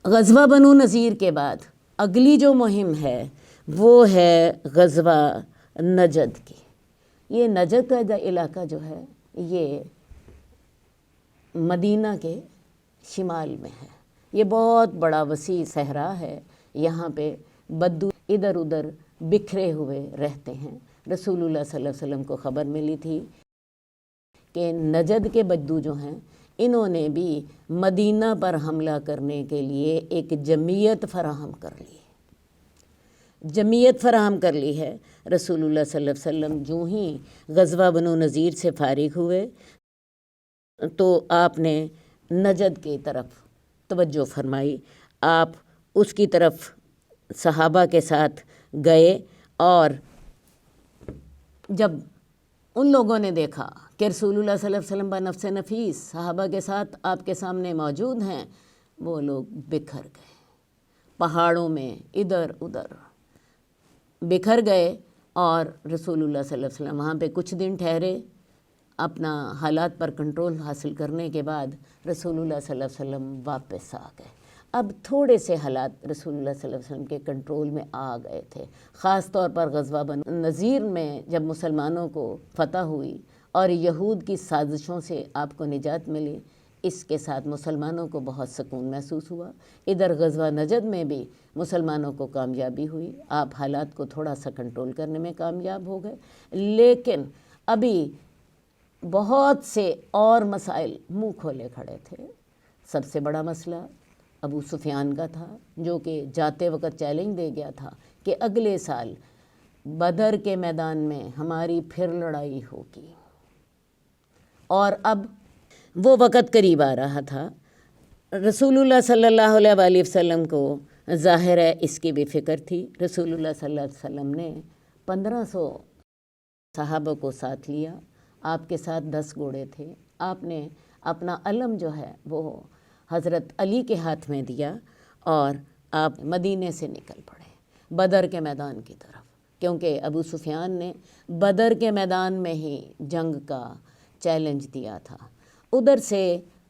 غزوہ بنو نذیر کے بعد اگلی جو مہم ہے وہ ہے غزوہ نجد کی۔ یہ نجد کا علاقہ جو ہے یہ مدینہ کے شمال میں ہے۔ یہ بہت بڑا وسیع صحرا ہے، یہاں پہ بدو ادھر ادھر بکھرے ہوئے رہتے ہیں۔ رسول اللہ صلی اللہ علیہ وسلم کو خبر ملی تھی کہ نجد کے بدو جو ہیں انہوں نے بھی مدینہ پر حملہ کرنے کے لیے ایک جمعیت فراہم کر لی ہے۔ رسول اللہ صلی اللہ علیہ وسلم جو ہی غزوہ بنو نذیر سے فارغ ہوئے تو آپ نے نجد کی طرف توجہ فرمائی، آپ اس کی طرف صحابہ کے ساتھ گئے، اور جب ان لوگوں نے دیکھا کہ رسول اللہ صلی اللہ علیہ وسلم بنفس نفیس صحابہ کے ساتھ آپ کے سامنے موجود ہیں، وہ لوگ بکھر گئے، پہاڑوں میں ادھر ادھر بکھر گئے، اور رسول اللہ صلی اللہ علیہ وسلم وہاں پہ کچھ دن ٹھہرے۔ اپنا حالات پر کنٹرول حاصل کرنے کے بعد رسول اللہ صلی اللہ علیہ وسلم واپس آ گئے۔ اب تھوڑے سے حالات رسول اللہ صلی اللہ علیہ وسلم کے کنٹرول میں آ گئے تھے، خاص طور پر غزوہ بنو نذیر میں جب مسلمانوں کو فتح ہوئی اور یہود کی سازشوں سے آپ کو نجات ملی، اس کے ساتھ مسلمانوں کو بہت سکون محسوس ہوا۔ ادھر غزوہ نجد میں بھی مسلمانوں کو کامیابی ہوئی، آپ حالات کو تھوڑا سا کنٹرول کرنے میں کامیاب ہو گئے، لیکن ابھی بہت سے اور مسائل منہ کھولے کھڑے تھے۔ سب سے بڑا مسئلہ ابو سفیان کا تھا، جو کہ جاتے وقت چیلنج دے گیا تھا کہ اگلے سال بدر کے میدان میں ہماری پھر لڑائی ہوگی، اور اب وہ وقت قریب آ رہا تھا۔ رسول اللہ صلی اللہ علیہ وآلہ وسلم کو ظاہر ہے اس کی بھی فکر تھی۔ رسول اللہ صلی اللہ علیہ وسلم نے 1500 صحابہ کو ساتھ لیا، آپ کے ساتھ 10 گھوڑے تھے۔ آپ نے اپنا علم جو ہے وہ حضرت علی کے ہاتھ میں دیا، اور آپ مدینے سے نکل پڑے بدر کے میدان کی طرف، کیونکہ ابو سفیان نے بدر کے میدان میں ہی جنگ کا چیلنج دیا تھا۔ ادھر سے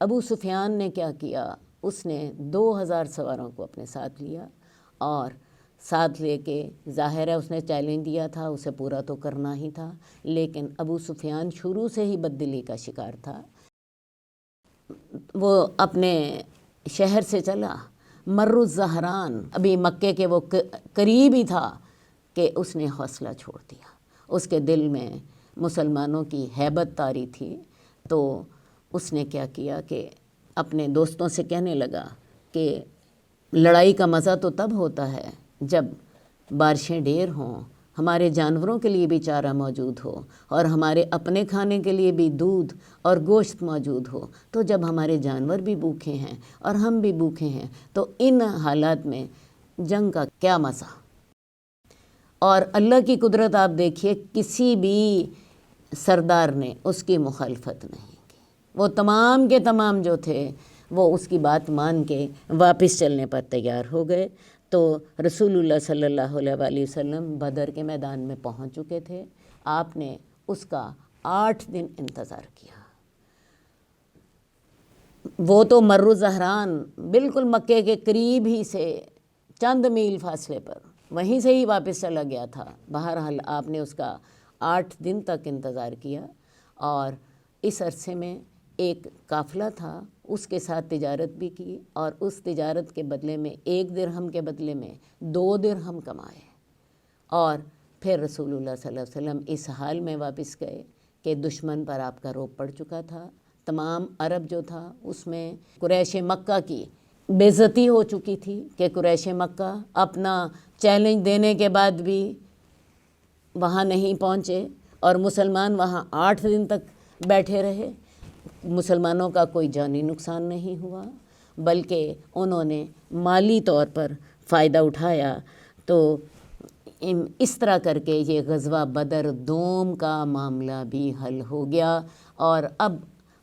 ابو سفیان نے کیا کیا، اس نے 2000 سواروں کو اپنے ساتھ لیا، اور ساتھ لے کے ظاہر ہے اس نے چیلنج دیا تھا، اسے پورا تو کرنا ہی تھا، لیکن ابو سفیان شروع سے ہی بددلی کا شکار تھا۔ وہ اپنے شہر سے چلا مر الزہران، ابھی مکے کے وہ قریب ہی تھا کہ اس نے حوصلہ چھوڑ دیا۔ اس کے دل میں مسلمانوں کی ہیبت طاری تھی، تو اس نے کیا کیا کہ اپنے دوستوں سے کہنے لگا کہ لڑائی کا مزہ تو تب ہوتا ہے جب بارشیں ڈھیر ہوں، ہمارے جانوروں کے لیے بھی چارہ موجود ہو، اور ہمارے اپنے کھانے کے لیے بھی دودھ اور گوشت موجود ہو۔ تو جب ہمارے جانور بھی بھوکے ہیں اور ہم بھی بھوکے ہیں تو ان حالات میں جنگ کا کیا مزہ۔ اور اللہ کی قدرت آپ دیکھیے، کسی بھی سردار نے اس کی مخالفت نہیں کی، وہ تمام کے تمام جو تھے وہ اس کی بات مان کے واپس چلنے پر تیار ہو گئے۔ تو رسول اللہ صلی اللہ علیہ وآلہ وسلم بدر کے میدان میں پہنچ چکے تھے۔ آپ نے اس کا 8 دن انتظار کیا۔ وہ تو مر الزہران بالکل مکے کے قریب ہی سے چند میل فاصلے پر وہیں سے ہی واپس چلا گیا تھا۔ بہرحال آپ نے اس کا 8 دن تک انتظار کیا، اور اس عرصے میں ایک قافلہ تھا، اس کے ساتھ تجارت بھی کی، اور اس تجارت کے بدلے میں 1 درہم کے بدلے میں 2 درہم کمائے، اور پھر رسول اللہ صلی اللہ علیہ وسلم اس حال میں واپس گئے کہ دشمن پر آپ کا روب پڑ چکا تھا۔ تمام عرب جو تھا اس میں قریش مکہ کی بے عزتی ہو چکی تھی کہ قریش مکہ اپنا چیلنج دینے کے بعد بھی وہاں نہیں پہنچے، اور مسلمان وہاں 8 دن تک بیٹھے رہے۔ مسلمانوں کا کوئی جانی نقصان نہیں ہوا، بلکہ انہوں نے مالی طور پر فائدہ اٹھایا۔ تو اس طرح کر کے یہ غزوہ بدر دوم کا معاملہ بھی حل ہو گیا، اور اب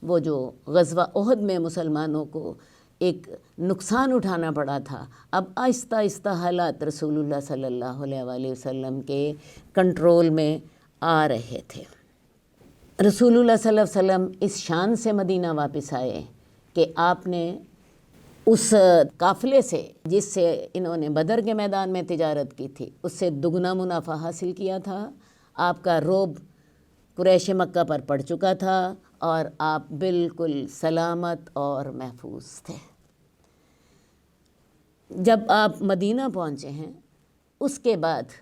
وہ جو غزوہ احد میں مسلمانوں کو ایک نقصان اٹھانا پڑا تھا، اب آہستہ آہستہ حالات رسول اللہ صلی اللہ علیہ وآلہ وسلم کے کنٹرول میں آ رہے تھے۔ رسول اللہ صلی اللہ علیہ وسلم اس شان سے مدینہ واپس آئے کہ آپ نے اس قافلے سے جس سے انہوں نے بدر کے میدان میں تجارت کی تھی اس سے دگنا منافع حاصل کیا تھا۔ آپ کا رعب قریش مکہ پر پڑ چکا تھا اور آپ بالکل سلامت اور محفوظ تھے۔ جب آپ مدینہ پہنچے ہیں اس کے بعد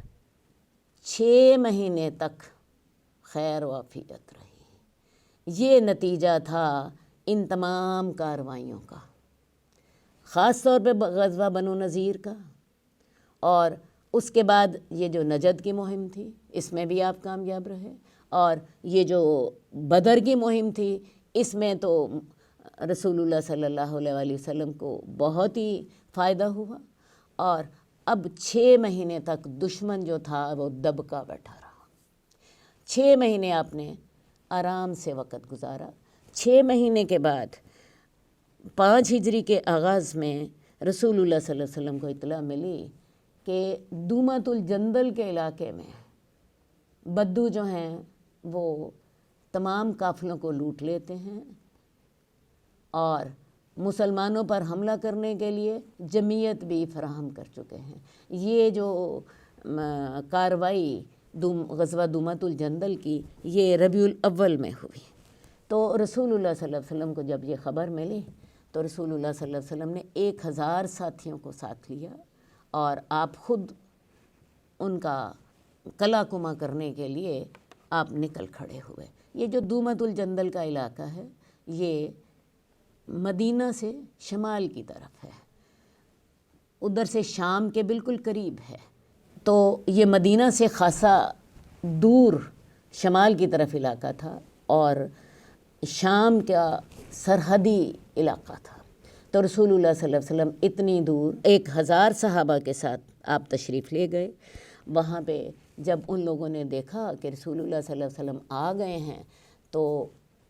6 مہینے تک خیر و عافیت رہی۔ یہ نتیجہ تھا ان تمام کارروائیوں کا، خاص طور پہ غزوہ بنو نذیر کا، اور اس کے بعد یہ جو نجد کی مہم تھی اس میں بھی آپ کامیاب رہے، اور یہ جو بدر کی مہم تھی اس میں تو رسول اللہ صلی اللہ علیہ وآلہ وسلم کو بہت ہی فائدہ ہوا، اور اب 6 مہینے تک دشمن جو تھا وہ دبکا بیٹھا رہا۔ 6 مہینے آپ نے آرام سے وقت گزارا۔ 6 مہینے کے بعد 5 ہجری کے آغاز میں رسول اللہ صلی اللہ علیہ وسلم کو اطلاع ملی کہ دومۃ الجندل کے علاقے میں بدو جو ہیں وہ تمام قافلوں کو لوٹ لیتے ہیں اور مسلمانوں پر حملہ کرنے کے لیے جمعیت بھی فراہم کر چکے ہیں۔ یہ جو کارروائی غزوہ دومۃ الجندل کی یہ ربیع الاول میں ہوئی۔ تو رسول اللہ صلی اللہ علیہ وسلم کو جب یہ خبر ملی تو رسول اللہ صلی اللہ علیہ وسلم نے 1000 ساتھیوں کو ساتھ لیا اور آپ خود ان کا قلع کما کرنے کے لیے آپ نکل کھڑے ہوئے۔ یہ جو دومۃ الجندل کا علاقہ ہے یہ مدینہ سے شمال کی طرف ہے، ادھر سے شام کے بالکل قریب ہے، تو یہ مدینہ سے خاصا دور شمال کی طرف علاقہ تھا اور شام کا سرحدی علاقہ تھا۔ تو رسول اللہ صلی اللہ علیہ وسلم اتنی دور 1000 صحابہ کے ساتھ آپ تشریف لے گئے۔ وہاں پہ جب ان لوگوں نے دیکھا کہ رسول اللہ صلی اللہ علیہ وسلم آ گئے ہیں تو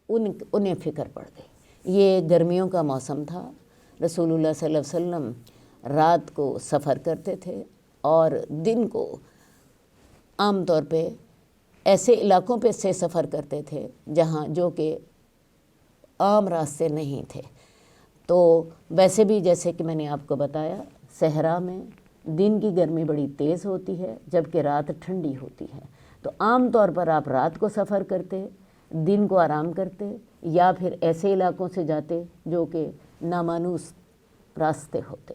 انہیں فکر پڑ گئی۔ یہ گرمیوں کا موسم تھا، رسول اللہ صلی اللہ علیہ وسلم رات کو سفر کرتے تھے اور دن کو عام طور پہ ایسے علاقوں پہ سے سفر کرتے تھے جہاں جو کہ عام راستے نہیں تھے۔ تو ویسے بھی جیسے کہ میں نے آپ کو بتایا صحرا میں دن کی گرمی بڑی تیز ہوتی ہے جبکہ رات ٹھنڈی ہوتی ہے، تو عام طور پر آپ رات کو سفر کرتے، دن کو آرام کرتے، یا پھر ایسے علاقوں سے جاتے جو کہ نامانوس راستے ہوتے۔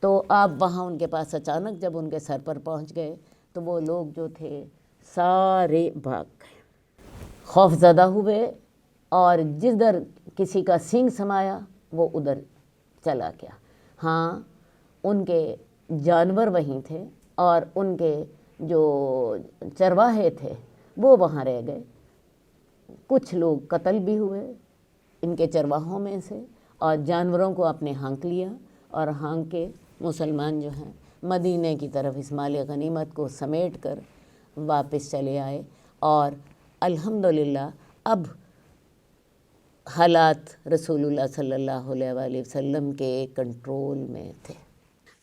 تو آپ وہاں ان کے پاس اچانک جب ان کے سر پر پہنچ گئے تو وہ لوگ جو تھے سارے بھاگ گئے، خوف زدہ ہوئے، اور جدھر کسی کا سینگ سمایا وہ ادھر چلا گیا۔ ہاں ان کے جانور وہیں تھے اور ان کے جو چرواہے تھے وہ وہاں رہ گئے، کچھ لوگ قتل بھی ہوئے ان کے چرواہوں میں سے، اور جانوروں کو اپنے ہانک لیا، اور ہانک کے مسلمان جو ہیں مدینہ کی طرف اس مال غنیمت کو سمیٹ کر واپس چلے آئے، اور الحمدللہ اب حالات رسول اللہ صلی اللہ علیہ وآلہ وسلم کے کنٹرول میں تھے۔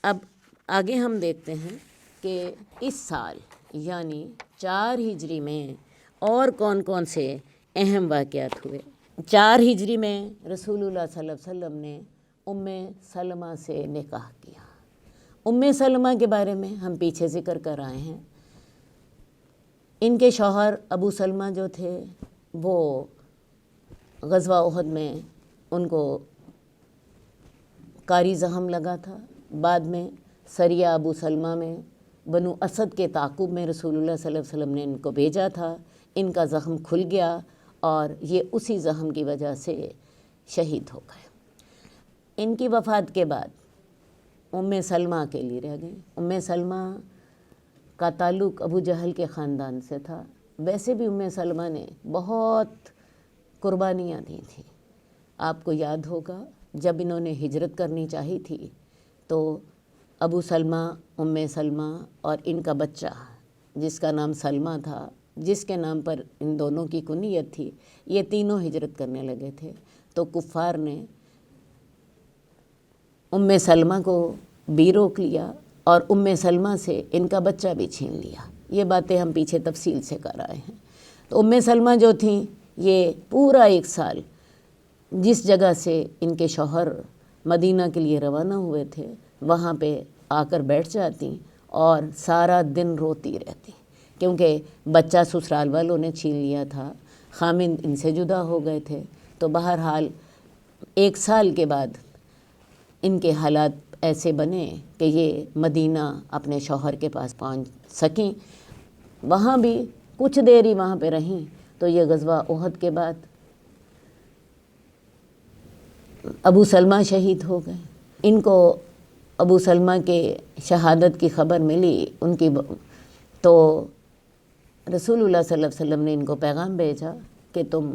اب آگے ہم دیکھتے ہیں کہ اس سال یعنی 4 ہجری میں اور کون کون سے اہم واقعات ہوئے۔ 4 ہجری میں رسول اللہ صلی اللہ علیہ وسلم نے ام سلمہ سے نکاح کیا۔ ام سلمہ کے بارے میں ہم پیچھے ذکر کر آئے ہیں۔ ان کے شوہر ابو سلمہ جو تھے وہ غزوہ احد میں ان کو کاری زخم لگا تھا، بعد میں سریہ ابو سلمہ میں بنو اسد کے تعاقب میں رسول اللہ صلی اللہ علیہ وسلم نے ان کو بھیجا تھا، ان کا زخم کھل گیا اور یہ اسی زخم کی وجہ سے شہید ہو گئے۔ ان کی وفات کے بعد ام سلمہ اکیلی رہ گئیں۔ ام سلمہ کا تعلق ابو جہل کے خاندان سے تھا۔ ویسے بھی ام سلمہ نے بہت قربانیاں دی تھیں۔ آپ کو یاد ہوگا جب انہوں نے ہجرت کرنی چاہی تھی تو ابو سلمہ، ام سلمہ اور ان کا بچہ جس کا نام سلمہ تھا، جس کے نام پر ان دونوں کی کنیت تھی، یہ تینوں ہجرت کرنے لگے تھے، تو کفار نے ام سلمہ کو بھی روک لیا اور ام سلمہ سے ان کا بچہ بھی چھین لیا۔ یہ باتیں ہم پیچھے تفصیل سے کر آئے ہیں۔ تو ام سلمہ جو تھیں یہ پورا 1 سال جس جگہ سے ان کے شوہر مدینہ کے لیے روانہ ہوئے تھے وہاں پہ آ کر بیٹھ جاتی اور سارا دن روتی رہتی، کیونکہ بچہ سسرال والوں نے چھین لیا تھا، خامند ان سے جدا ہو گئے تھے۔ تو بہرحال 1 سال کے بعد ان کے حالات ایسے بنے کہ یہ مدینہ اپنے شوہر کے پاس پہنچ سکیں۔ وہاں بھی کچھ دیر ہی وہاں پہ رہیں تو یہ غزوہ احد کے بعد ابو سلمہ شہید ہو گئے۔ ان کو ابو سلمہ کے شہادت کی خبر ملی ان کی تو رسول اللہ صلی اللہ علیہ وسلم نے ان کو پیغام بھیجا کہ تم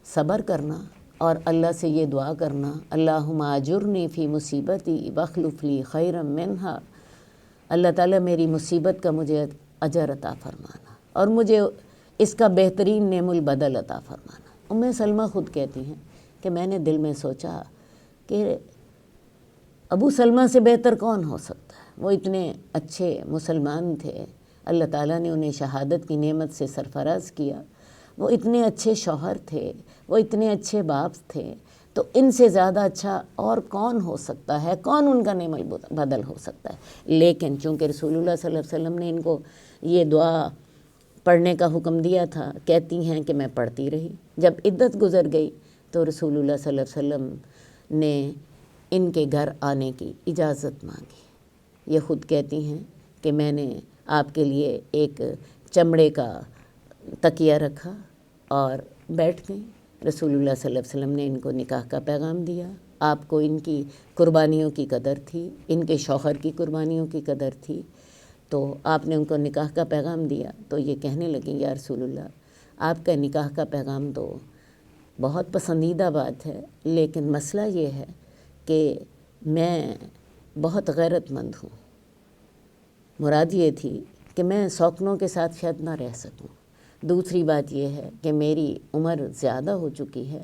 صبر کرنا اور اللہ سے یہ دعا کرنا، اللہم اجرنی فی مصیبتی واخلف لی خیرا منہا، اللہ تعالیٰ میری مصیبت کا مجھے اجر عطا فرمانا اور مجھے اس کا بہترین نعم البدل عطا فرمانا۔ سلمہ خود کہتی ہیں کہ میں نے دل میں سوچا کہ ابو سلمہ سے بہتر کون ہو سکتا ہے، وہ اتنے اچھے مسلمان تھے، اللہ تعالیٰ نے انہیں شہادت کی نعمت سے سرفراز کیا، وہ اتنے اچھے شوہر تھے، وہ اتنے اچھے باپ تھے، تو ان سے زیادہ اچھا اور کون ہو سکتا ہے، کون ان کا نعم البدل ہو سکتا ہے۔ لیکن چونکہ رسول اللہ صلی اللہ علیہ وسلم نے ان کو یہ دعا پڑھنے کا حکم دیا تھا، کہتی ہیں کہ میں پڑھتی رہی۔ جب عدت گزر گئی تو رسول اللہ صلی اللہ علیہ وسلم نے ان کے گھر آنے کی اجازت مانگی۔ یہ خود کہتی ہیں کہ میں نے آپ کے لیے ایک چمڑے کا تکیہ رکھا اور بیٹھ گئی۔ رسول اللہ صلی اللہ علیہ وسلم نے ان کو نکاح کا پیغام دیا۔ آپ کو ان کی قربانیوں کی قدر تھی، ان کے شوہر کی قربانیوں کی قدر تھی، تو آپ نے ان کو نکاح کا پیغام دیا تو یہ کہنے لگیں یا رسول اللہ، آپ کا نکاح کا پیغام تو بہت پسندیدہ بات ہے، لیکن مسئلہ یہ ہے کہ میں بہت غیرت مند ہوں۔ مراد یہ تھی کہ میں سوکنوں کے ساتھ شاید نہ رہ سکوں۔ دوسری بات یہ ہے کہ میری عمر زیادہ ہو چکی ہے،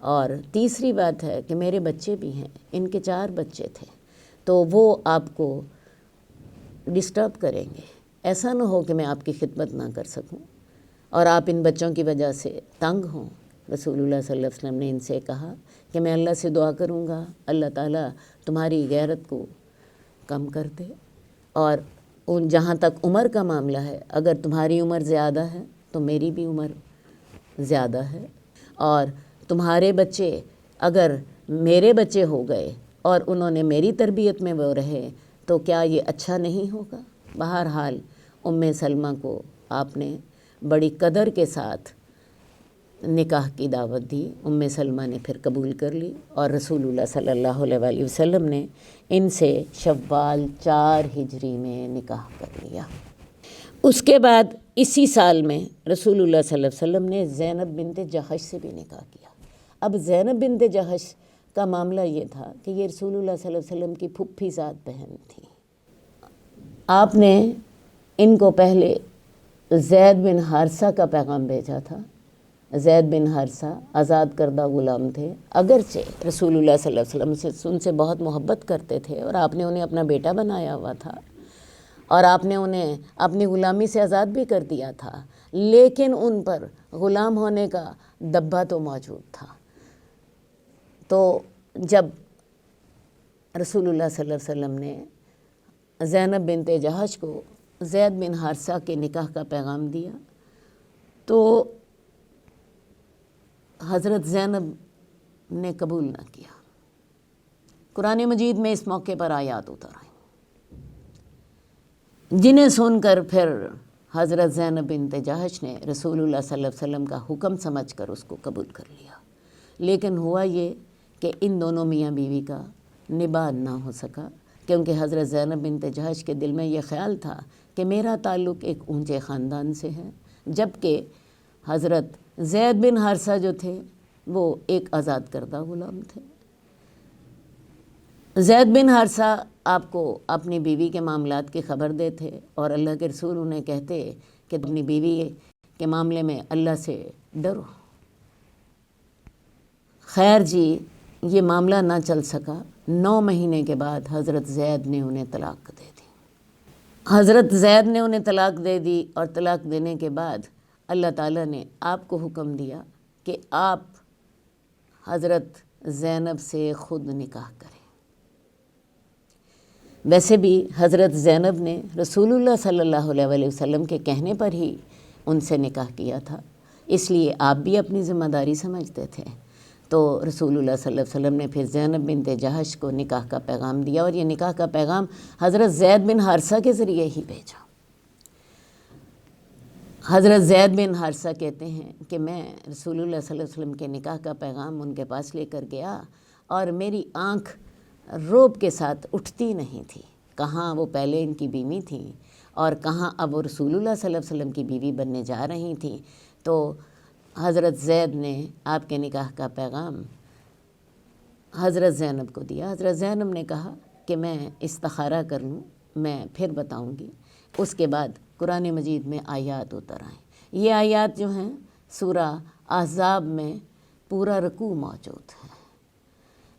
اور تیسری بات ہے کہ میرے بچے بھی ہیں، ان کے 4 بچے تھے، تو وہ آپ کو ڈسٹرب کریں گے، ایسا نہ ہو کہ میں آپ کی خدمت نہ کر سکوں اور آپ ان بچوں کی وجہ سے تنگ ہوں۔ رسول اللہ صلی اللہ علیہ وسلم نے ان سے کہا کہ میں اللہ سے دعا کروں گا اللہ تعالیٰ تمہاری غیرت کو کم کر دے، اور جہاں تک عمر کا معاملہ ہے، اگر تمہاری عمر زیادہ ہے تو میری بھی عمر زیادہ ہے، اور تمہارے بچے اگر میرے بچے ہو گئے اور انہوں نے میری تربیت میں وہ رہے تو کیا یہ اچھا نہیں ہوگا؟ بہرحال سلمہ کو آپ نے بڑی قدر کے ساتھ نکاح کی دعوت دی۔ سلمہ نے پھر قبول کر لی، اور رسول اللہ صلی اللہ علیہ وآلہ وسلم نے ان سے شوال 4 ہجری میں نکاح کر لیا۔ اس کے بعد اسی سال میں رسول اللہ صلی اللہ علیہ وسلم نے زینب بنت جحش سے بھی نکاح کیا۔ اب زینب بنت جحش کا معاملہ یہ تھا کہ یہ رسول اللہ صلی اللہ علیہ وسلم کی پھپھی ذات بہن تھی۔ آپ نے ان کو پہلے زید بن حارثہ کا پیغام بھیجا تھا۔ زید بن حارثہ آزاد کردہ غلام تھے، اگرچہ رسول اللہ صلی اللہ علیہ وسلم سے ان سے بہت محبت کرتے تھے، اور آپ نے انہیں اپنا بیٹا بنایا ہوا تھا، اور آپ نے انہیں اپنی غلامی سے آزاد بھی کر دیا تھا، لیکن ان پر غلام ہونے کا دبا تو موجود تھا۔ تو جب رسول اللہ صلی اللہ علیہ وسلم نے زینب بنت جحش کو زید بن حارثہ کے نکاح کا پیغام دیا تو حضرت زینب نے قبول نہ کیا۔ قرآن مجید میں اس موقع پر آیات اتر آئیں جنہیں سن کر پھر حضرت زینب بنت جحش نے رسول اللہ صلی اللہ علیہ وسلم کا حکم سمجھ کر اس کو قبول کر لیا، لیکن ہوا یہ کہ ان دونوں میاں بیوی کا نباہ نہ ہو سکا، کیونکہ حضرت زینب بنت جحش کے دل میں یہ خیال تھا کہ میرا تعلق ایک اونچے خاندان سے ہے، جبکہ حضرت زید بن حارثہ جو تھے وہ ایک آزاد کردہ غلام تھے۔ زید بن حارثہ آپ کو اپنی بیوی کے معاملات کی خبر دیتے، اور اللہ کے رسول انہیں کہتے کہ اپنی بیوی کے معاملے میں اللہ سے ڈرو۔ خیر جی، یہ معاملہ نہ چل سکا۔ 9 مہینے کے بعد حضرت زید نے انہیں طلاق دے دی۔ حضرت زید نے انہیں طلاق دے دی، اور طلاق دینے کے بعد اللہ تعالیٰ نے آپ کو حکم دیا کہ آپ حضرت زینب سے خود نکاح کرے۔ ویسے بھی حضرت زینب نے رسول اللہ صلی اللہ علیہ وسلم کے کہنے پر ہی ان سے نکاح کیا تھا، اس لیے آپ بھی اپنی ذمہ داری سمجھتے تھے۔ تو رسول اللہ صلی اللہ علیہ وسلم نے پھر زینب بنت جہش کو نکاح کا پیغام دیا، اور یہ نکاح کا پیغام حضرت زید بن حارثہ کے ذریعے ہی بھیجا۔ حضرت زید بن حارثہ کہتے ہیں کہ میں رسول اللہ صلی اللہ علیہ وسلم کے نکاح کا پیغام ان کے پاس لے کر گیا، اور میری آنکھ روب کے ساتھ اٹھتی نہیں تھی، کہاں وہ پہلے ان کی بیوی تھیں اور کہاں اب وہ رسول اللہ صلی اللہ علیہ وسلم کی بیوی بننے جا رہی تھیں۔ تو حضرت زید نے آپ کے نکاح کا پیغام حضرت زینب کو دیا۔ حضرت زینب نے کہا کہ میں استخارہ کر لوں، میں پھر بتاؤں گی۔ اس کے بعد قرآن مجید میں آیات اتر آئیں۔ یہ آیات جو ہیں سورہ احزاب میں پورا رکوع موجود ہے،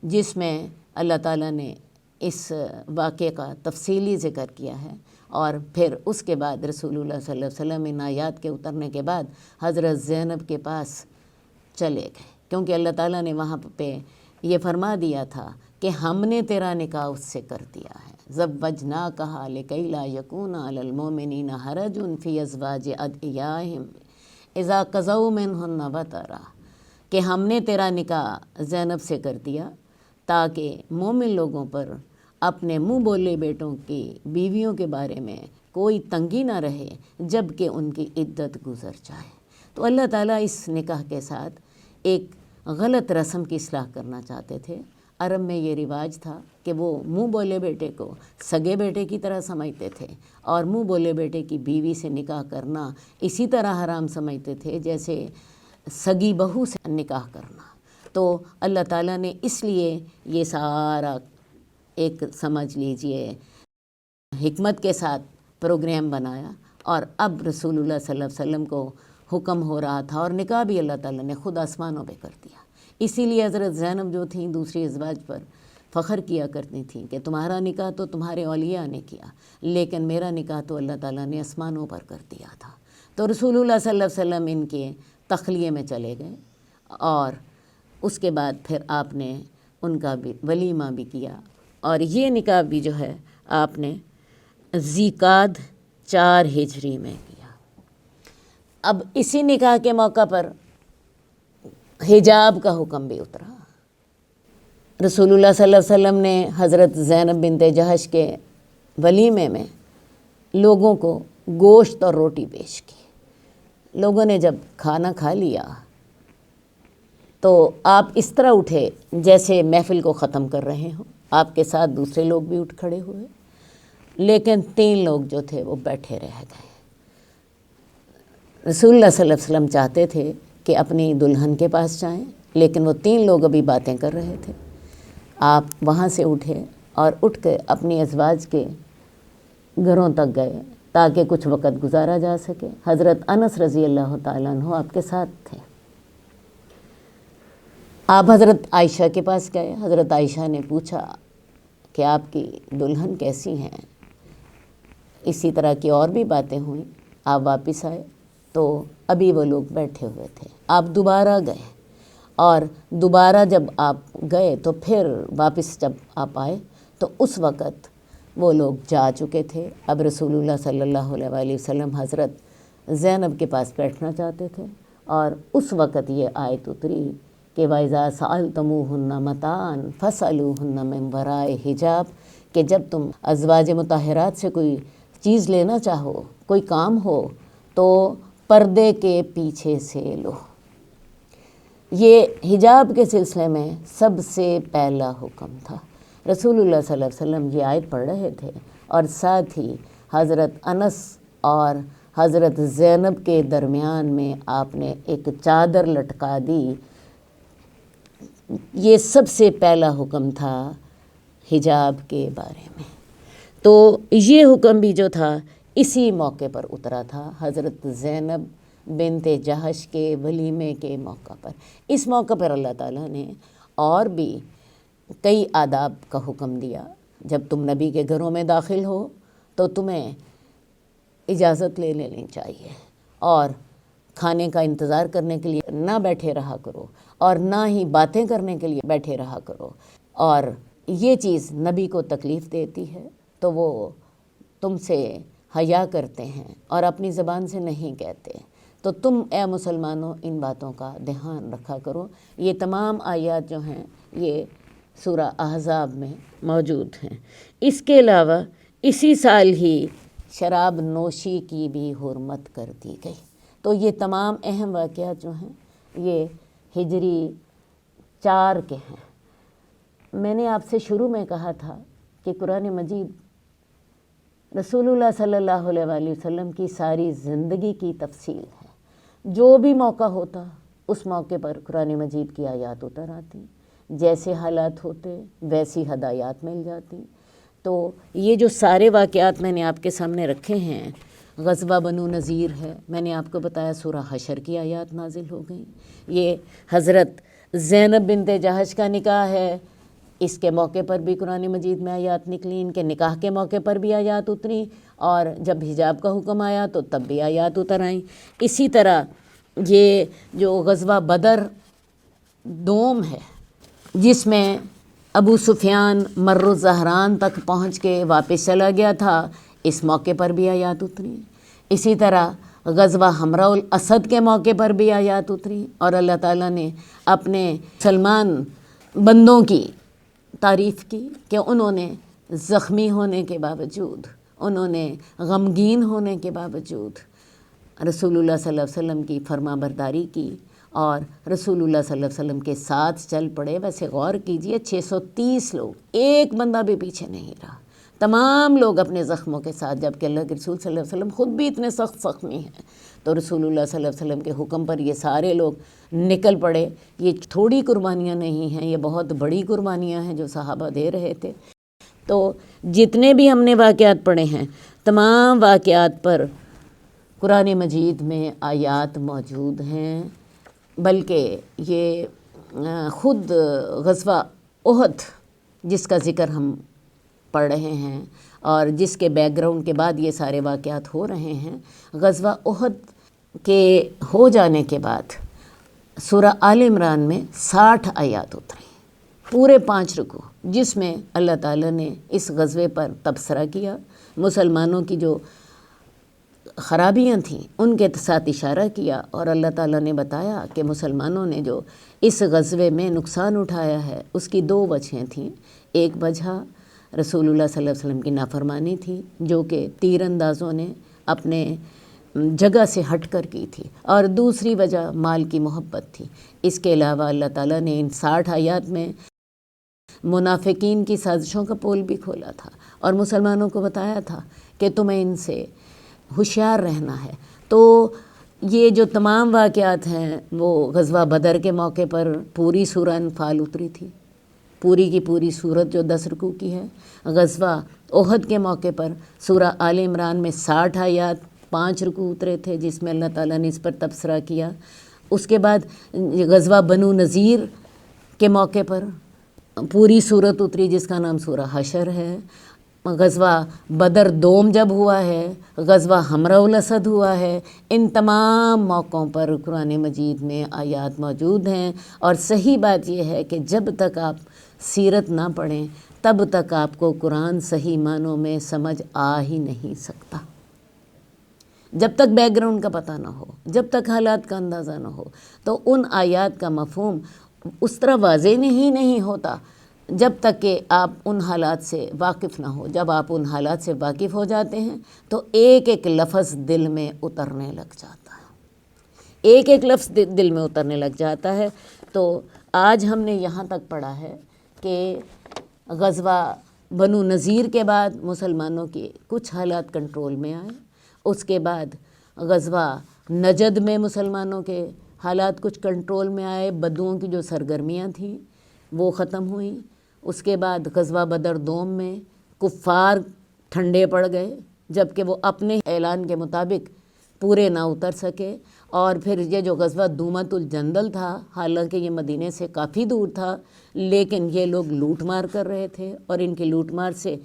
جس میں اللہ تعالیٰ نے اس واقعے کا تفصیلی ذکر کیا ہے، اور پھر اس کے بعد رسول اللہ صلی اللہ علیہ وسلم ان آیات کے اترنے کے بعد حضرت زینب کے پاس چلے گئے، کیونکہ اللہ تعالیٰ نے وہاں پہ یہ فرما دیا تھا کہ ہم نے تیرا نکاح اس سے کر دیا ہے، زوجناکہا لکی لا یکون علی المؤمنین حرج فی ازواج ادعیاہم اذا قضوا منہن وطرا، کہ ہم نے تیرا نکاح زینب سے کر دیا تاکہ مومن لوگوں پر اپنے منہ بولے بیٹوں کی بیویوں کے بارے میں کوئی تنگی نہ رہے جب کہ ان کی عدت گزر جائے۔ تو اللہ تعالیٰ اس نکاح کے ساتھ ایک غلط رسم کی اصلاح کرنا چاہتے تھے۔ عرب میں یہ رواج تھا کہ وہ منہ بولے بیٹے کو سگے بیٹے کی طرح سمجھتے تھے، اور منہ بولے بیٹے کی بیوی سے نکاح کرنا اسی طرح حرام سمجھتے تھے جیسے سگی بہو سے نکاح کرنا۔ تو اللہ تعالیٰ نے اس لیے یہ سارا ایک سمجھ لیجئے حکمت کے ساتھ پروگرام بنایا، اور اب رسول اللہ صلی اللہ علیہ وسلم کو حکم ہو رہا تھا، اور نکاح بھی اللہ تعالیٰ نے خود آسمانوں پہ کر دیا۔ اسی لیے حضرت زینب جو تھیں دوسری ازواج پر فخر کیا کرتی تھیں کہ تمہارا نکاح تو تمہارے اولیاء نے کیا، لیکن میرا نکاح تو اللہ تعالیٰ نے آسمانوں پر کر دیا تھا۔ تو رسول اللہ صلی اللہ علیہ وسلم ان کے تخلیے میں چلے گئے، اور اس کے بعد پھر آپ نے ان کا بھی ولیمہ بھی کیا، اور یہ نکاح بھی جو ہے آپ نے ذیقعد 4 ہجری میں کیا۔ اب اسی نکاح کے موقع پر حجاب کا حکم بھی اترا۔ رسول اللہ صلی اللہ علیہ وسلم نے حضرت زینب بنت جہش کے ولیمے میں لوگوں کو گوشت اور روٹی پیش کی۔ لوگوں نے جب کھانا کھا لیا تو آپ اس طرح اٹھے جیسے محفل کو ختم کر رہے ہوں، آپ کے ساتھ دوسرے لوگ بھی اٹھ کھڑے ہوئے، لیکن 3 لوگ جو تھے وہ بیٹھے رہ گئے۔ رسول اللہ صلی اللہ علیہ وسلم چاہتے تھے کہ اپنی دلہن کے پاس جائیں، لیکن وہ 3 لوگ ابھی باتیں کر رہے تھے۔ آپ وہاں سے اٹھے اور اٹھ کے اپنی ازواج کے گھروں تک گئے تاکہ کچھ وقت گزارا جا سکے۔ حضرت انس رضی اللہ تعالیٰ عنہ آپ کے ساتھ تھے۔ آپ حضرت عائشہ کے پاس گئے۔ حضرت عائشہ نے پوچھا کہ آپ کی دلہن کیسی ہیں، اسی طرح کی اور بھی باتیں ہوئیں۔ آپ واپس آئے تو ابھی وہ لوگ بیٹھے ہوئے تھے۔ آپ دوبارہ گئے، اور دوبارہ جب آپ گئے تو پھر واپس جب آپ آئے تو اس وقت وہ لوگ جا چکے تھے۔ اب رسول اللہ صلی اللہ علیہ وآلہ وسلم حضرت زینب کے پاس بیٹھنا چاہتے تھے، اور اس وقت یہ آیت اتری کہ وَإِذَا سَأَلْتُمُوهُنَّ مَتَاعًا فَاسْأَلُوهُنَّ مِنْ وَرَاءِ حِجَاب، کہ جب تم ازواج مطہرات سے کوئی چیز لینا چاہو، کوئی کام ہو، تو پردے کے پیچھے سے لو۔ یہ حجاب کے سلسلے میں سب سے پہلا حکم تھا۔ رسول اللہ صلی اللہ علیہ وسلم یہ آیت پڑھ رہے تھے، اور ساتھ ہی حضرت انس اور حضرت زینب کے درمیان میں آپ نے ایک چادر لٹکا دی۔ یہ سب سے پہلا حکم تھا حجاب کے بارے میں۔ تو یہ حکم بھی جو تھا اسی موقع پر اترا تھا، حضرت زینب بنت جہش کے ولیمے کے موقع پر۔ اس موقع پر اللہ تعالیٰ نے اور بھی کئی آداب کا حکم دیا۔ جب تم نبی کے گھروں میں داخل ہو تو تمہیں اجازت لے لینی چاہیے، اور کھانے کا انتظار کرنے کے لیے نہ بیٹھے رہا کرو اور نہ ہی باتیں کرنے کے لیے بیٹھے رہا کرو، اور یہ چیز نبی کو تکلیف دیتی ہے تو وہ تم سے حیا کرتے ہیں اور اپنی زبان سے نہیں کہتے، تو تم اے مسلمانوں ان باتوں کا دھیان رکھا کرو۔ یہ تمام آیات جو ہیں یہ سورہ احزاب میں موجود ہیں۔ اس کے علاوہ اسی سال ہی شراب نوشی کی بھی حرمت کر دی گئی۔ تو یہ تمام اہم واقعات جو ہیں یہ ہجری 4 کے ہیں۔ میں نے آپ سے شروع میں کہا تھا کہ قرآن مجید رسول اللہ صلی اللہ علیہ وآلہ وسلم کی ساری زندگی کی تفصیل ہے۔ جو بھی موقع ہوتا اس موقع پر قرآن مجید کی آیات اتر آتی، جیسے حالات ہوتے ویسی ہدایات مل جاتی۔ تو یہ جو سارے واقعات میں نے آپ کے سامنے رکھے ہیں، غزوہ بنو نذیر ہے، میں نے آپ کو بتایا سورہ حشر کی آیات نازل ہو گئیں، یہ حضرت زینب بنت جہش کا نکاح ہے، اس کے موقع پر بھی قرآن مجید میں آیات نکلی، ان کے نکاح کے موقع پر بھی آیات اتری، اور جب حجاب کا حکم آیا تو تب بھی آیات اتر آئیں۔ اسی طرح یہ جو غزوہ بدر دوم ہے، جس میں ابو سفیان مر الزہران تک پہنچ کے واپس چلا گیا تھا، اس موقع پر بھی آیات اتری۔ اسی طرح غزوہ حمراء الاسد کے موقع پر بھی آیات اتری، اور اللہ تعالیٰ نے اپنے مسلمان بندوں کی تعریف کی کہ انہوں نے زخمی ہونے کے باوجود، انہوں نے غمگین ہونے کے باوجود رسول اللہ صلی اللہ علیہ وسلم کی فرما برداری کی اور رسول اللہ صلی اللہ علیہ وسلم کے ساتھ چل پڑے۔ ویسے غور کیجئے 630 لوگ، ایک بندہ بھی پیچھے نہیں رہا، تمام لوگ اپنے زخموں کے ساتھ، جبکہ اللہ کے رسول صلی اللہ علیہ وسلم خود بھی اتنے سخت زخمی ہیں، تو رسول اللہ صلی اللہ علیہ وسلم کے حکم پر یہ سارے لوگ نکل پڑے۔ یہ تھوڑی قربانیاں نہیں ہیں، یہ بہت بڑی قربانیاں ہیں جو صحابہ دے رہے تھے۔ تو جتنے بھی ہم نے واقعات پڑھے ہیں، تمام واقعات پر قرآن مجید میں آیات موجود ہیں، بلکہ یہ خود غزوہ احد جس کا ذکر ہم پڑھ رہے ہیں اور جس کے بیک گراؤنڈ کے بعد یہ سارے واقعات ہو رہے ہیں، غزوہ احد کے ہو جانے کے بعد سورہ آل عمران میں 60 آیات اتریں، پورے 5 رکوع، جس میں اللہ تعالیٰ نے اس غزوے پر تبصرہ کیا، مسلمانوں کی جو خرابیاں تھیں ان کے ساتھ اشارہ کیا، اور اللہ تعالیٰ نے بتایا کہ مسلمانوں نے جو اس غزوے میں نقصان اٹھایا ہے اس کی 2 وجہیں تھیں۔ ایک وجہ رسول اللہ صلی اللہ علیہ وسلم کی نافرمانی تھی، جو کہ تیر اندازوں نے اپنے جگہ سے ہٹ کر کی تھی، اور دوسری وجہ مال کی محبت تھی۔ اس کے علاوہ اللہ تعالیٰ نے ان 60 آیات میں منافقین کی سازشوں کا پول بھی کھولا تھا اور مسلمانوں کو بتایا تھا کہ تمہیں ان سے ہوشیار رہنا ہے۔ تو یہ جو تمام واقعات ہیں وہ غزوہ بدر کے موقع پر پوری سورہ انفال اتری تھی، پوری کی پوری سورت جو 10 رکوع کی ہے۔ غزوہ احد کے موقع پر سورہ آل عمران میں 60 آیات 5 رکوع اترے تھے، جس میں اللہ تعالیٰ نے اس پر تبصرہ کیا۔ اس کے بعد غزوہ بنو نذیر کے موقع پر پوری سورت اتری جس کا نام سورہ حشر ہے۔ غزوہ بدر دوم جب ہوا ہے، غزوہ حمراء الاسد ہوا ہے، ان تمام موقعوں پر قرآن مجید میں آیات موجود ہیں، اور صحیح بات یہ ہے کہ جب تک آپ سیرت نہ پڑھیں تب تک آپ کو قرآن صحیح معنوں میں سمجھ آ ہی نہیں سکتا۔ جب تک بیک گراؤنڈ کا پتہ نہ ہو، جب تک حالات کا اندازہ نہ ہو، تو ان آیات کا مفہوم اس طرح واضح نہیں ہوتا جب تک کہ آپ ان حالات سے واقف نہ ہو۔ جب آپ ان حالات سے واقف ہو جاتے ہیں تو ایک ایک لفظ دل میں اترنے لگ جاتا ہے، ایک ایک لفظ دل میں اترنے لگ جاتا ہے۔ تو آج ہم نے یہاں تک پڑھا ہے کہ غزوہ بنو نذیر کے بعد مسلمانوں کے کچھ حالات کنٹرول میں آئے، اس کے بعد غزوہ نجد میں مسلمانوں کے حالات کچھ کنٹرول میں آئے، بدوؤں کی جو سرگرمیاں تھیں وہ ختم ہوئیں۔ اس کے بعد غزوہ بدر دوم میں کفار ٹھنڈے پڑ گئے، جبکہ وہ اپنے اعلان کے مطابق پورے نہ اتر سکے۔ اور پھر یہ جو غزوہ دومۃ الجندل تھا، حالانکہ یہ مدینے سے کافی دور تھا، لیکن یہ لوگ لوٹ مار کر رہے تھے اور ان کی لوٹ مار سے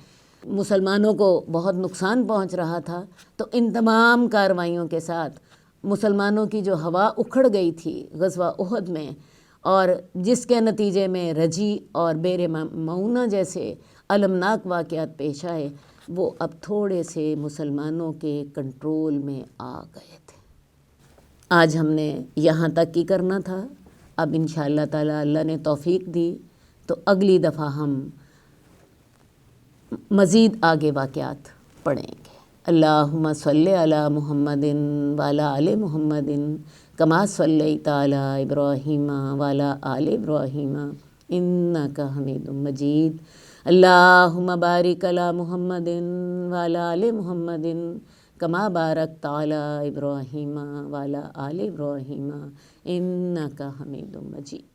مسلمانوں کو بہت نقصان پہنچ رہا تھا۔ تو ان تمام کارروائیوں کے ساتھ مسلمانوں کی جو ہوا اکھڑ گئی تھی غزوہ احد میں، اور جس کے نتیجے میں رجی اور بئر معونہ جیسے المناک واقعات پیش آئے، وہ اب تھوڑے سے مسلمانوں کے کنٹرول میں آ گئے تھے۔ آج ہم نے یہاں تک ہی کرنا تھا۔ اب انشاءاللہ تعالیٰ اللہ نے توفیق دی تو اگلی دفعہ ہم مزید آگے واقعات پڑھیں گے۔ اللہم صلی علی محمد وعلی آل محمد کما صلیت علی ابراہیم وعلی آل ابراہیم انک حمید مجید۔ اللہم بارک علی محمد وعلی آل محمد کما بارکت علی ابراہیم وعلی آل ابراہیم انک حمید مجید۔